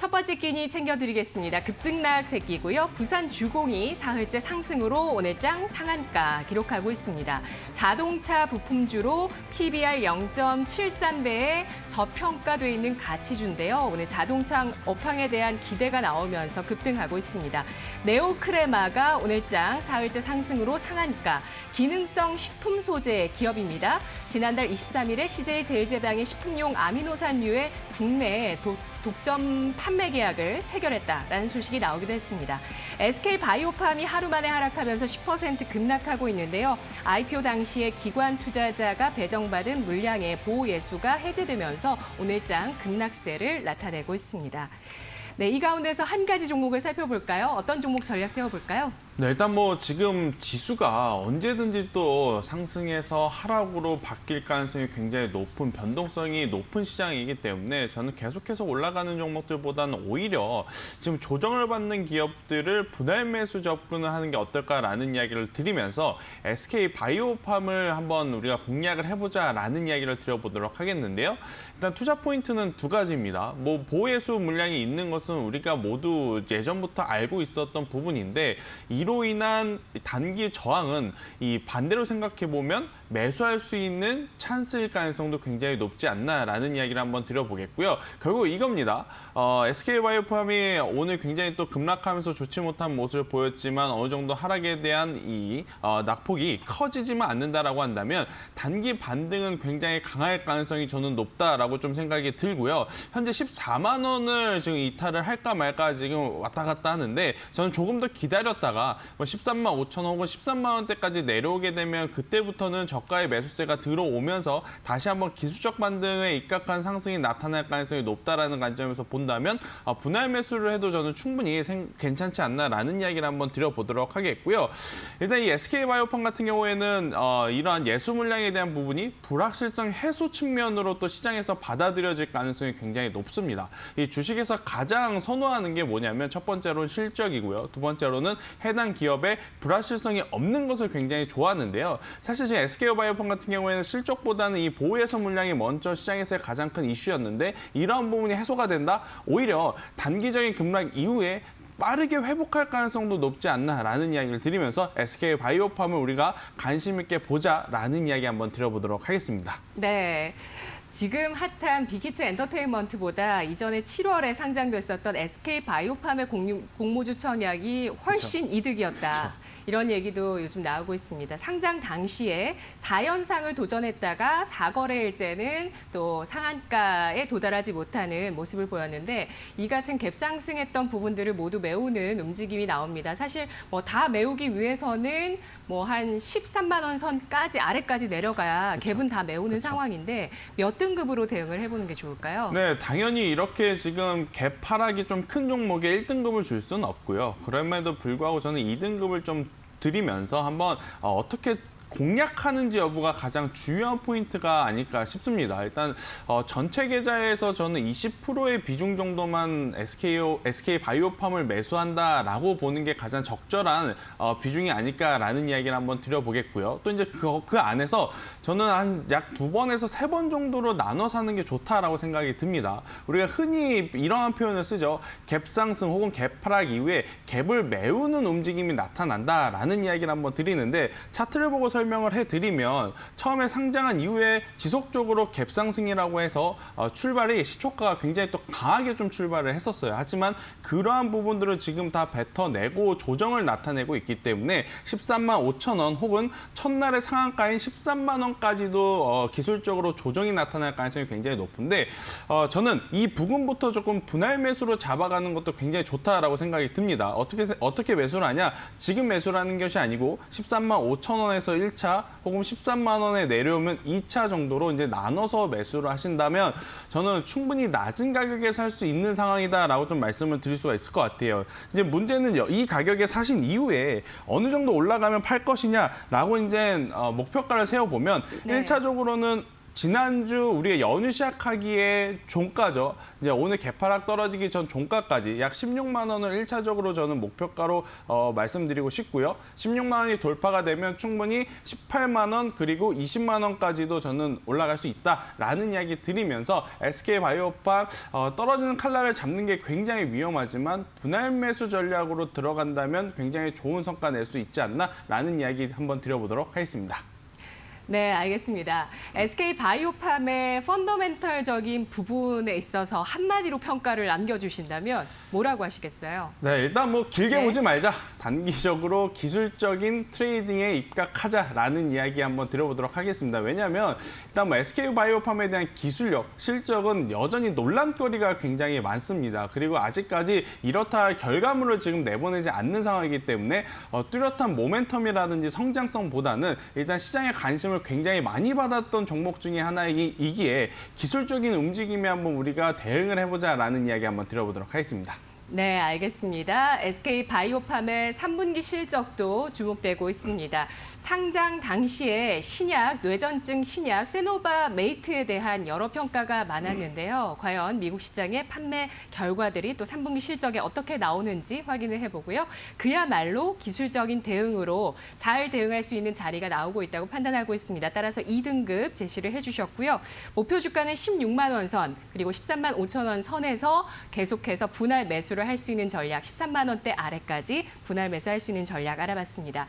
첫 번째 끼니 챙겨드리겠습니다. 급등락 새끼고요. 부산주공이 사흘째 상승으로 오늘장 상한가 기록하고 있습니다. 자동차 부품주로 PBR 0.73배의 저평가돼 있는 가치주인데요. 오늘 자동차 업황에 대한 기대가 나오면서 급등하고 있습니다. 네오크레마가 오늘장 사흘째 상승으로 상한가, 기능성 식품 소재 기업입니다. 지난달 23일에 CJ제일제당이 식품용 아미노산류의 국내 독점 판매 계약을 체결했다라는 소식이 나오기도 했습니다. SK바이오팜이 하루 만에 하락하면서 10% 급락하고 있는데요. IPO 당시에 기관 투자자가 배정받은 물량의 보호 예수가 해제되면서 오늘장 급락세를 나타내고 있습니다. 네, 이 가운데서 한 가지 종목을 살펴볼까요? 어떤 종목 전략 세워볼까요? 네, 일단 지금 지수가 언제든지 또 상승해서 하락으로 바뀔 가능성이 굉장히 높은, 변동성이 높은 시장이기 때문에 저는 계속해서 올라가는 종목들보다는 오히려 지금 조정을 받는 기업들을 분할 매수 접근을 하는 게 어떨까라는 이야기를 드리면서 SK바이오팜을 한번 우리가 공략을 해보자라는 이야기를 드려보도록 하겠는데요. 일단 투자 포인트는 두 가지입니다. 보호예수 물량이 있는 것은 우리가 모두 예전부터 알고 있었던 부분인데 이로 인한 단기 저항은 이 반대로 생각해 보면 매수할 수 있는 찬스일 가능성도 굉장히 높지 않나라는 이야기를 한번 드려보겠고요. 결국 이겁니다. SK바이오팜이 오늘 굉장히 또 급락하면서 좋지 못한 모습을 보였지만 어느 정도 하락에 대한 이 낙폭이 커지지만 않는다라고 한다면 단기 반등은 굉장히 강할 가능성이 저는 높다라고 좀 생각이 들고요. 현재 14만 원을 지금 이탈을 할까 말까 지금 왔다 갔다 하는데 저는 조금 더 기다렸다가 13만 5천 원 혹은 13만 원대까지 내려오게 되면 그때부터는 저가의 매수세가 들어오면서 다시 한번 기술적 반등에 입각한 상승이 나타날 가능성이 높다라는 관점에서 본다면 분할 매수를 해도 저는 충분히 괜찮지 않나라는 이야기를 한번 드려보도록 하겠고요. 일단 이 SK바이오팜 같은 경우에는 이러한 예수 물량에 대한 부분이 불확실성 해소 측면으로 또 시장에서 받아들여질 가능성이 굉장히 높습니다. 이 주식에서 가장 선호하는 게 뭐냐면 첫 번째로는 실적이고요. 두 번째로는 해당 기업의 불확실성이 없는 것을 굉장히 좋아하는데요. 사실 지금 SK바이오팜 같은 경우에는 실적보다는 이 보호예수 물량이 먼저 시장에서의 가장 큰 이슈였는데 이러한 부분이 해소가 된다? 오히려 단기적인 급락 이후에 빠르게 회복할 가능성도 높지 않나라는 이야기를 드리면서 SK바이오팜을 우리가 관심 있게 보자라는 이야기 한번 드려보도록 하겠습니다. 네. 지금 핫한 빅히트 엔터테인먼트보다 이전에 7월에 상장됐었던 SK바이오팜의 공모주 청약이 훨씬 그렇죠. 이득이었다. 그렇죠. 이런 얘기도 요즘 나오고 있습니다. 상장 당시에 4연상을 도전했다가 4거래일째는 또 상한가에 도달하지 못하는 모습을 보였는데 이 같은 갭상승했던 부분들을 모두 메우는 움직임이 나옵니다. 사실 다 메우기 위해서는 한 13만 원 선까지 아래까지 내려가야 그렇죠. 갭은 다 메우는 그렇죠. 상황인데 몇 등급으로 대응을 해보는 게 좋을까요? 네, 당연히 이렇게 지금 갭 하락이 좀 큰 종목에 1등급을 줄 수는 없고요. 그럼에도 불구하고 저는 2등급을 좀 드리면서 한번 어떻게 공략하는지 여부가 가장 중요한 포인트가 아닐까 싶습니다. 일단 전체 계좌에서 저는 20%의 비중 정도만 SK바이오팜을 매수한다라고 보는 게 가장 적절한 비중이 아닐까라는 이야기를 한번 드려보겠고요. 또 이제 그 안에서 저는 한 약 2번에서 3번 정도로 나눠 사는 게 좋다라고 생각이 듭니다. 우리가 흔히 이러한 표현을 쓰죠. 갭 상승 혹은 갭 하락 이후에 갭을 메우는 움직임이 나타난다라는 이야기를 한번 드리는데 차트를 보고 설명을 해드리면 처음에 상장한 이후에 지속적으로 갭상승이라고 해서 출발이 시초가가 굉장히 또 강하게 좀 출발을 했었어요. 하지만 그러한 부분들을 지금 다 뱉어내고 조정을 나타내고 있기 때문에 13만 5천 원 혹은 첫날의 상한가인 13만 원까지도 기술적으로 조정이 나타날 가능성이 굉장히 높은데 저는 이 부분부터 조금 분할 매수로 잡아가는 것도 굉장히 좋다라고 생각이 듭니다. 어떻게 매수를 하냐? 지금 매수라는 것이 아니고 13만 5천 원에서 1차 혹은 13만 원에 내려오면 2차 정도로 이제 나눠서 매수를 하신다면 저는 충분히 낮은 가격에 살 수 있는 상황이다라고 좀 말씀을 드릴 수가 있을 것 같아요. 이제 문제는 이 가격에 사신 이후에 어느 정도 올라가면 팔 것이냐라고 이제 목표가를 세워보면 네. 1차적으로는 지난주 우리가 연휴 시작하기에 종가죠. 이제 오늘 개파락 떨어지기 전 종가까지 약 16만 원을 1차적으로 저는 목표가로 말씀드리고 싶고요. 16만 원이 돌파가 되면 충분히 18만 원 그리고 20만 원까지도 저는 올라갈 수 있다라는 이야기 드리면서 SK바이오팜 떨어지는 칼날을 잡는 게 굉장히 위험하지만 분할 매수 전략으로 들어간다면 굉장히 좋은 성과 낼 수 있지 않나라는 이야기 한번 드려보도록 하겠습니다. 네, 알겠습니다. SK바이오팜의 펀더멘털적인 부분에 있어서 한마디로 평가를 남겨주신다면 뭐라고 하시겠어요? 네, 일단 뭐 길게 네. 보지 말자. 단기적으로 기술적인 트레이딩에 입각하자라는 이야기 한번 드려보도록 하겠습니다. 왜냐하면 일단 뭐 SK바이오팜에 대한 기술력, 실적은 여전히 논란거리가 굉장히 많습니다. 그리고 아직까지 이렇다 할 결과물을 지금 내보내지 않는 상황이기 때문에 뚜렷한 모멘텀이라든지 성장성보다는 일단 시장의 관심을 굉장히 많이 받았던 종목 중에 하나이기에 기술적인 움직임에 한번 우리가 대응을 해보자라는 이야기 한번 드려보도록 하겠습니다. 네, 알겠습니다. SK바이오팜의 3분기 실적도 주목되고 있습니다. 상장 당시에 신약, 뇌전증 신약 세노바메이트에 대한 여러 평가가 많았는데요. 과연 미국 시장의 판매 결과들이 또 3분기 실적에 어떻게 나오는지 확인을 해보고요. 그야말로 기술적인 대응으로 잘 대응할 수 있는 자리가 나오고 있다고 판단하고 있습니다. 따라서 2등급 제시를 해주셨고요. 목표 주가는 16만 원 선, 그리고 13만 5천 원 선에서 계속해서 분할 매수를 할 수 있는 전략, 13만 원대 아래까지 분할 매수할 수 있는 전략 알아봤습니다.